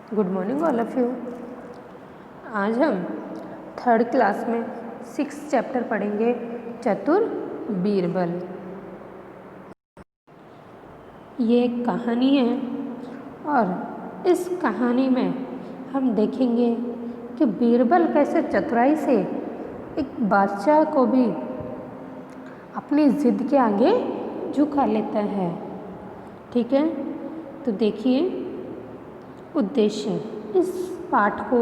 Good morning all of you. आज हम third class में 6th चैप्टर पढ़ेंगे, चतुर बीरबल। ये एक कहानी है और इस कहानी में हम देखेंगे कि बीरबल कैसे चतुराई से एक बादशाह को भी अपनी ज़िद के आगे झुका लेता है। ठीक है, तो देखिए उद्देश्य, इस पाठ को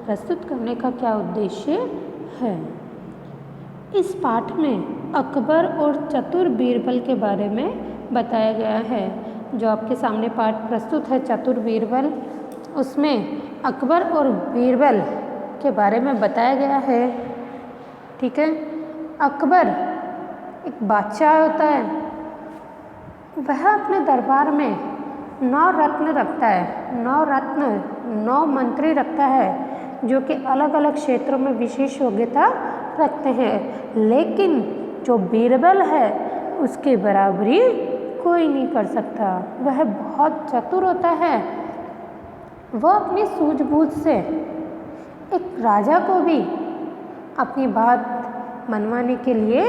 प्रस्तुत करने का क्या उद्देश्य है। इस पाठ में अकबर और चतुर बीरबल के बारे में बताया गया है। जो आपके सामने पाठ प्रस्तुत है चतुर बीरबल, उसमें अकबर और बीरबल के बारे में बताया गया है। ठीक है, अकबर एक बादशाह होता है, वह अपने दरबार में 9 रत्न रखता है। 9 रत्न 9 मंत्री रखता है जो कि अलग अलग क्षेत्रों में विशेष योग्यता रखते हैं, लेकिन जो बीरबल है उसकी बराबरी कोई नहीं कर सकता। वह बहुत चतुर होता है। वह अपनी सूझबूझ से एक राजा को भी अपनी बात मनवाने के लिए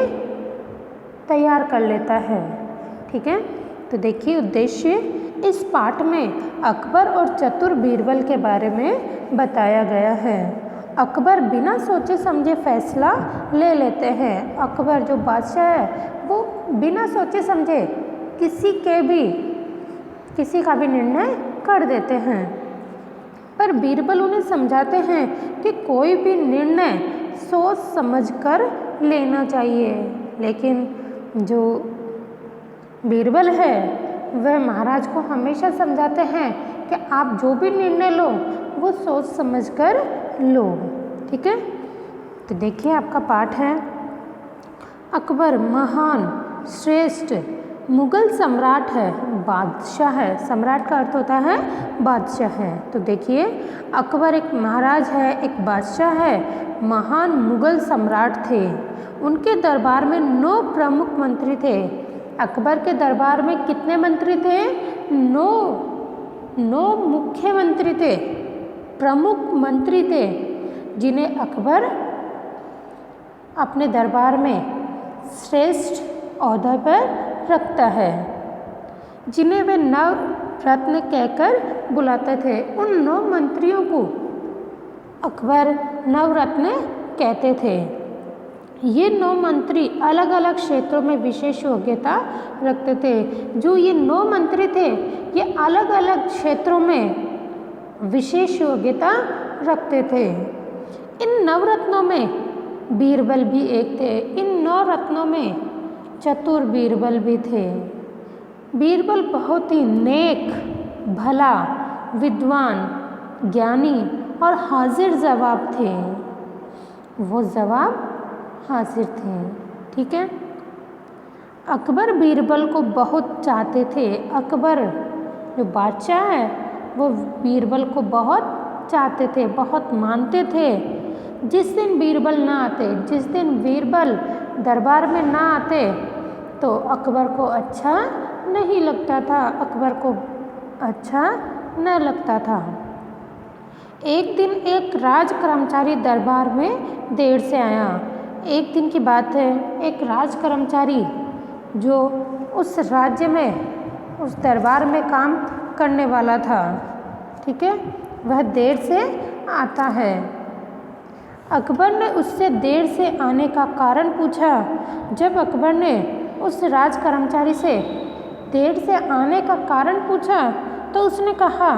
तैयार कर लेता है। ठीक है, तो देखिए उद्देश्य, इस पाठ में अकबर और चतुर बीरबल के बारे में बताया गया है। अकबर बिना सोचे समझे फैसला ले लेते हैं। अकबर जो बादशाह है वो बिना सोचे समझे किसी का भी निर्णय कर देते हैं, पर बीरबल उन्हें समझाते हैं कि कोई भी निर्णय सोच समझकर लेना चाहिए। लेकिन जो बीरबल है वह महाराज को हमेशा समझाते हैं कि आप जो भी निर्णय लो वो सोच समझकर लो। ठीक है, तो देखिए आपका पाठ है, अकबर महान श्रेष्ठ मुगल सम्राट है, बादशाह है। सम्राट का अर्थ होता है बादशाह है। तो देखिए अकबर एक महाराज है, एक बादशाह है, महान मुगल सम्राट थे। उनके दरबार में 9 प्रमुख मंत्री थे। अकबर के दरबार में कितने मंत्री थे? 9 मुख्य मंत्री थे, प्रमुख मंत्री थे, जिन्हें अकबर अपने दरबार में श्रेष्ठ ओहदे पर रखता है, जिन्हें वे नवरत्न कहकर बुलाते थे। उन 9 मंत्रियों को अकबर नवरत्न कहते थे। ये 9 मंत्री अलग अलग क्षेत्रों में विशेष योग्यता रखते थे। जो ये 9 मंत्री थे ये अलग अलग क्षेत्रों में विशेष योग्यता रखते थे। इन नवरत्नों में बीरबल भी एक थे। इन 9 रत्नों में चतुर बीरबल भी थे। बीरबल बहुत ही नेक, भला, विद्वान, ज्ञानी और हाजिर जवाब थे। वो जवाब हाजिर थे। ठीक है, अकबर बीरबल को बहुत चाहते थे। अकबर जो बादशाह है वो बीरबल को बहुत चाहते थे, बहुत मानते थे। जिस दिन बीरबल ना आते, जिस दिन बीरबल दरबार में ना आते तो अकबर को अच्छा नहीं लगता था, अकबर को अच्छा न लगता था। एक दिन एक राज कर्मचारी दरबार में देर से आया। एक दिन की बात है, एक राज कर्मचारी जो उस राज्य में, उस दरबार में काम करने वाला था, ठीक है, वह देर से आता है। अकबर ने उससे देर से आने का कारण पूछा। जब अकबर ने उस राज कर्मचारी से देर से आने का कारण पूछा तो उसने कहा,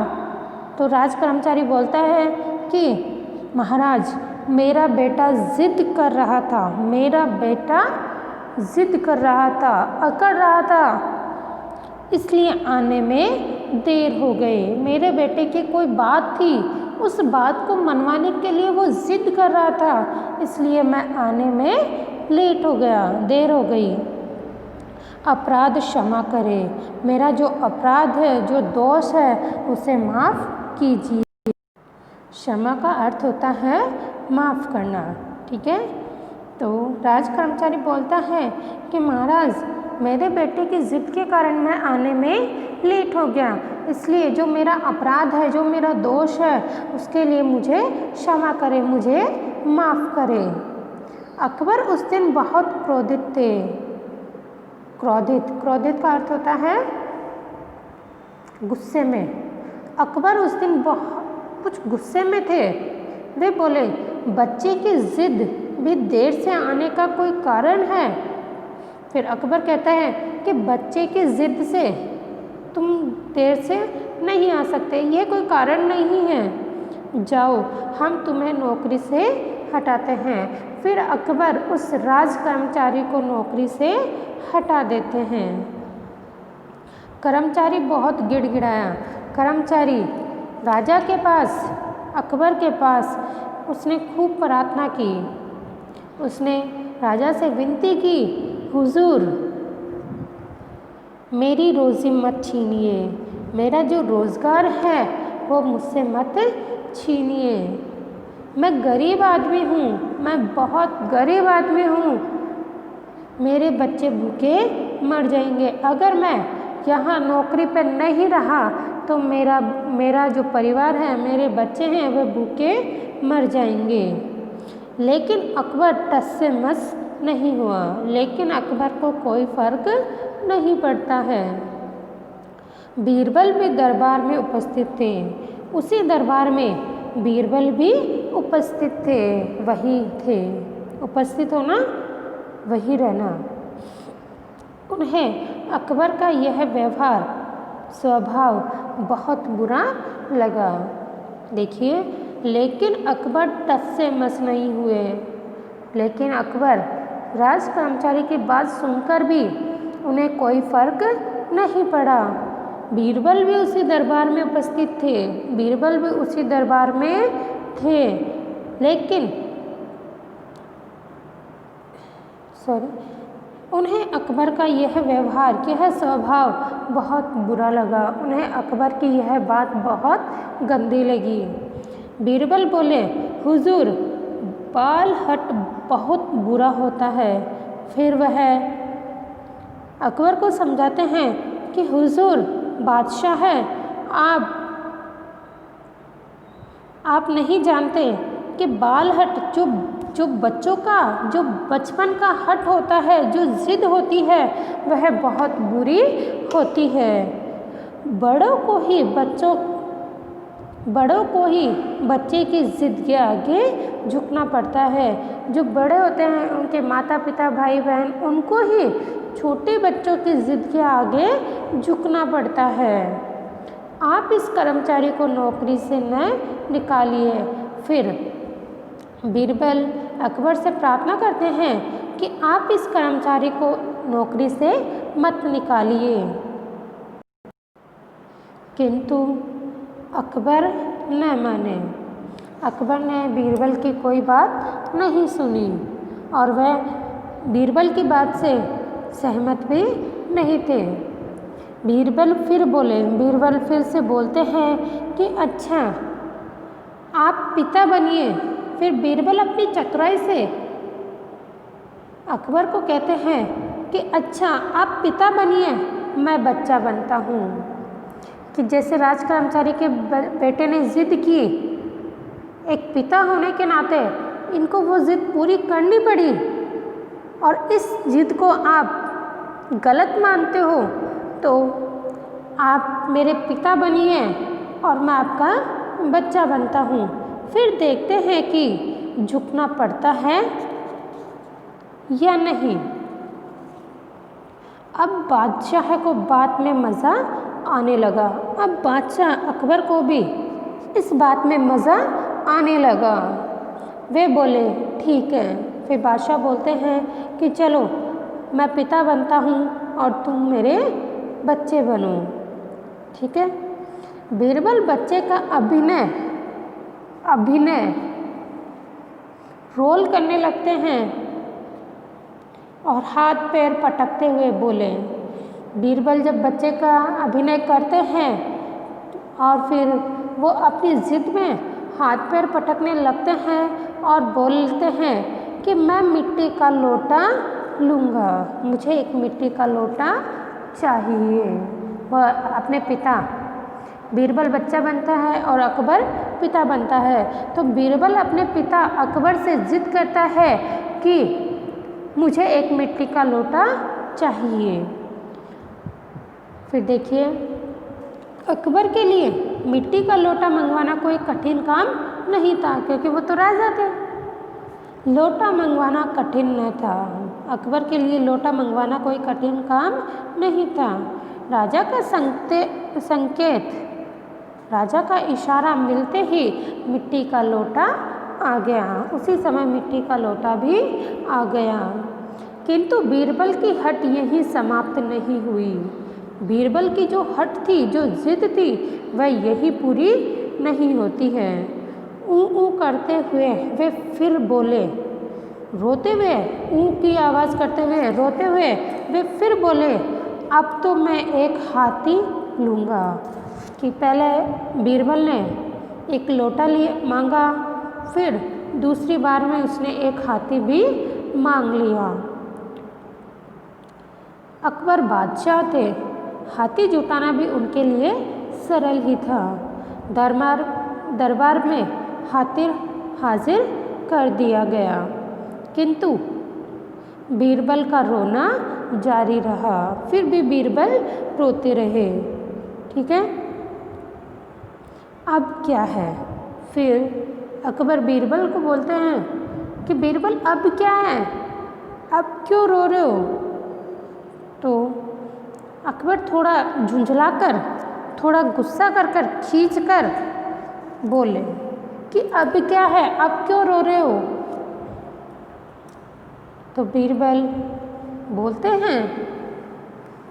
तो राज कर्मचारी बोलता है कि महाराज, मेरा बेटा जिद कर रहा था, मेरा बेटा जिद कर रहा था, अकड़ रहा था, इसलिए आने में देर हो गई। मेरे बेटे की कोई बात थी, उस बात को मनवाने के लिए वो जिद कर रहा था, इसलिए मैं आने में लेट हो गया, देर हो गई। अपराध क्षमा करे, मेरा जो अपराध है, जो दोष है, उसे माफ़ कीजिए। क्षमा का अर्थ होता है माफ़ करना। ठीक है, तो राज कर्मचारी बोलता है कि महाराज, मेरे बेटे की ज़िद के कारण मैं आने में लेट हो गया, इसलिए जो मेरा अपराध है, जो मेरा दोष है, उसके लिए मुझे क्षमा करें, मुझे माफ़ करें। अकबर उस दिन बहुत क्रोधित थे। क्रोधित का अर्थ होता है गुस्से में। अकबर उस दिन बहुत कुछ गुस्से में थे। वे बोले, बच्चे की ज़िद भी देर से आने का कोई कारण है? फिर अकबर कहता है कि बच्चे की ज़िद से तुम देर से नहीं आ सकते, ये कोई कारण नहीं है, जाओ हम तुम्हें नौकरी से हटाते हैं। फिर अकबर उस राज कर्मचारी को नौकरी से हटा देते हैं। कर्मचारी बहुत गिड़गिड़ाया। कर्मचारी राजा के पास, अकबर के पास उसने खूब प्रार्थना की। उसने राजा से विनती की, हुजूर मेरी रोज़ी मत छीनिए, मेरा जो रोज़गार है वो मुझसे मत छीनिए। मैं गरीब आदमी हूँ, मैं बहुत गरीब आदमी हूँ, मेरे बच्चे भूखे मर जाएंगे। अगर मैं यहाँ नौकरी पर नहीं रहा तो मेरा जो परिवार है, मेरे बच्चे हैं, वे भूखे मर जाएंगे। लेकिन अकबर टस से मस नहीं हुआ। लेकिन अकबर को कोई फ़र्क नहीं पड़ता है। बीरबल भी दरबार में उपस्थित थे। उसी दरबार में बीरबल भी उपस्थित थे। वही थे, उपस्थित होना वही रहना। उन्हें अकबर का यह व्यवहार, स्वभाव बहुत बुरा लगा। देखिए, लेकिन अकबर टस से मस नहीं हुए। लेकिन अकबर राज कर्मचारी की बात सुनकर भी उन्हें कोई फ़र्क नहीं पड़ा। बीरबल भी उसी दरबार में उपस्थित थे। बीरबल भी उसी दरबार में थे। लेकिन उन्हें अकबर का यह व्यवहार, यह स्वभाव बहुत बुरा लगा। उन्हें अकबर की यह बात बहुत गंदी लगी। बीरबल बोले, हुजूर बाल हट बहुत बुरा होता है। फिर वह अकबर को समझाते हैं कि हुजूर बादशाह है, आप नहीं जानते कि बाल हट जो बच्चों का, जो बचपन का हट होता है, जो ज़िद होती है, वह बहुत बुरी होती है। बड़ों को ही बच्चे की ज़िद के आगे झुकना पड़ता है। जो बड़े होते हैं, उनके माता पिता, भाई बहन, उनको ही छोटे बच्चों की ज़िद के आगे झुकना पड़ता है। आप इस कर्मचारी को नौकरी से न निकालिए। फिर बीरबल अकबर से प्रार्थना करते हैं कि आप इस कर्मचारी को नौकरी से मत निकालिए। किंतु अकबर न माने। अकबर ने बीरबल की कोई बात नहीं सुनी और वह बीरबल की बात से सहमत भी नहीं थे। बीरबल फिर से बोलते हैं कि अच्छा आप पिता बनिए। फिर बीरबल अपनी चतुराई से अकबर को कहते हैं कि अच्छा आप पिता बनिए, मैं बच्चा बनता हूँ। कि जैसे राज कर्मचारी के बेटे ने ज़िद की, एक पिता होने के नाते इनको वो ज़िद पूरी करनी पड़ी और इस ज़िद को आप गलत मानते हो तो आप मेरे पिता बनिए और मैं आपका बच्चा बनता हूँ। फिर देखते हैं कि झुकना पड़ता है या नहीं। अब बादशाह को बात में मज़ा आने लगा। अब बादशाह अकबर को भी इस बात में मज़ा आने लगा। वे बोले ठीक है। फिर बादशाह बोलते हैं कि चलो मैं पिता बनता हूँ और तुम मेरे बच्चे बनो। ठीक है। बीरबल बच्चे का अभिनय रोल करने लगते हैं और हाथ पैर पटकते हुए बोले। बीरबल जब बच्चे का अभिनय करते हैं और फिर वो अपनी ज़िद में हाथ पैर पटकने लगते हैं और बोलते हैं कि मैं मिट्टी का लोटा लूँगा, मुझे एक मिट्टी का लोटा चाहिए। वह अपने पिता, बीरबल बच्चा बनता है और अकबर पिता बनता है। तो बीरबल अपने पिता अकबर से जिद करता है कि मुझे एक मिट्टी का लोटा चाहिए। फिर देखिए, अकबर के लिए मिट्टी का लोटा मंगवाना कोई कठिन काम नहीं था, क्योंकि वो तो राजा थे। लोटा मंगवाना कठिन न था, अकबर के लिए लोटा मंगवाना कोई कठिन काम नहीं था। राजा का संकेत, राजा का इशारा मिलते ही मिट्टी का लोटा आ गया। उसी समय मिट्टी का लोटा भी आ गया। किंतु बीरबल की हट यही समाप्त नहीं हुई। बीरबल की जो हट थी, जो जिद थी, वह यही पूरी नहीं होती है। ऊ करते हुए वे फिर बोले, रोते हुए, ऊ की आवाज़ करते हुए, रोते हुए वे फिर बोले, अब तो मैं एक हाथी लूँगा। कि पहले बीरबल ने एक लोटा मांगा, फिर दूसरी बार में उसने एक हाथी भी मांग लिया। अकबर बादशाह थे, हाथी जुटाना भी उनके लिए सरल ही था। दरबार में हाथी हाजिर कर दिया गया, किंतु बीरबल का रोना जारी रहा। फिर भी बीरबल रोते रहे। ठीक है, अब क्या है? फिर अकबर बीरबल को बोलते हैं कि बीरबल अब क्या है, अब क्यों रो रहे हो? तो अकबर थोड़ा झुंझलाकर, थोड़ा गुस्सा कर खींच कर बोले कि अब क्या है, अब क्यों रो रहे हो? तो बीरबल बोलते हैं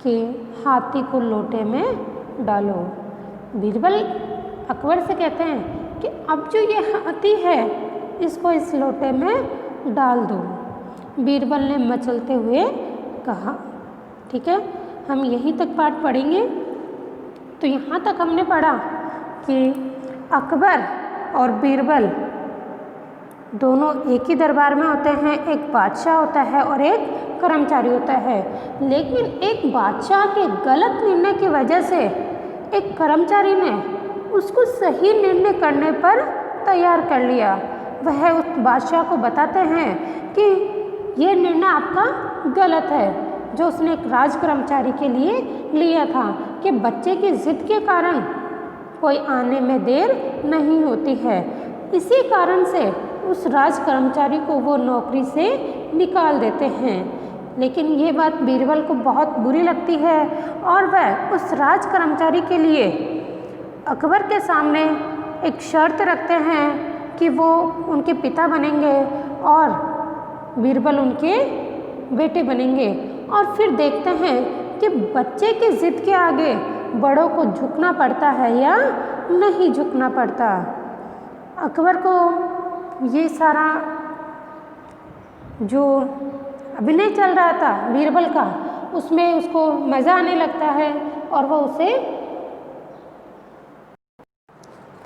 कि हाथी को लोटे में डालो। बीरबल अकबर से कहते हैं कि अब जो ये हाथी है, इसको इस लोटे में डाल दो। बीरबल ने मचलते हुए कहा। ठीक है, हम यहीं तक पाठ पढ़ेंगे। तो यहाँ तक हमने पढ़ा कि अकबर और बीरबल दोनों एक ही दरबार में होते हैं। एक बादशाह होता है और एक कर्मचारी होता है। लेकिन एक बादशाह के गलत निर्णय की वजह से एक कर्मचारी ने उसको सही निर्णय करने पर तैयार कर लिया। वह उस बादशाह को बताते हैं कि ये निर्णय आपका गलत है, जो उसने एक राज कर्मचारी के लिए लिया था कि बच्चे की जिद के कारण कोई आने में देर नहीं होती है। इसी कारण से उस राज कर्मचारी को वो नौकरी से निकाल देते हैं। लेकिन ये बात बीरबल को बहुत बुरी लगती है और वह उस राज कर्मचारी के लिए अकबर के सामने एक शर्त रखते हैं कि वो उनके पिता बनेंगे और बीरबल उनके बेटे बनेंगे। और फिर देखते हैं कि बच्चे की जिद के आगे बड़ों को झुकना पड़ता है या नहीं झुकना पड़ता। अकबर को ये सारा जो अभिनय चल रहा था बीरबल का, उसमें उसको मज़ा आने लगता है और वह उसे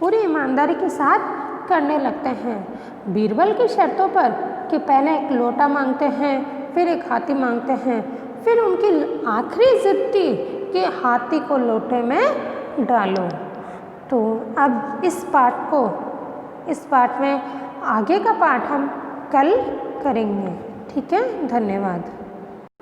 पूरी ईमानदारी के साथ करने लगते हैं। बीरबल की शर्तों पर कि पहले एक लोटा मांगते हैं, फिर एक हाथी मांगते हैं, फिर उनकी आखिरी जिद थी कि हाथी को लोटे में डालो। तो अब इस पाठ में आगे का पाठ हम कल करेंगे। ठीक है, धन्यवाद।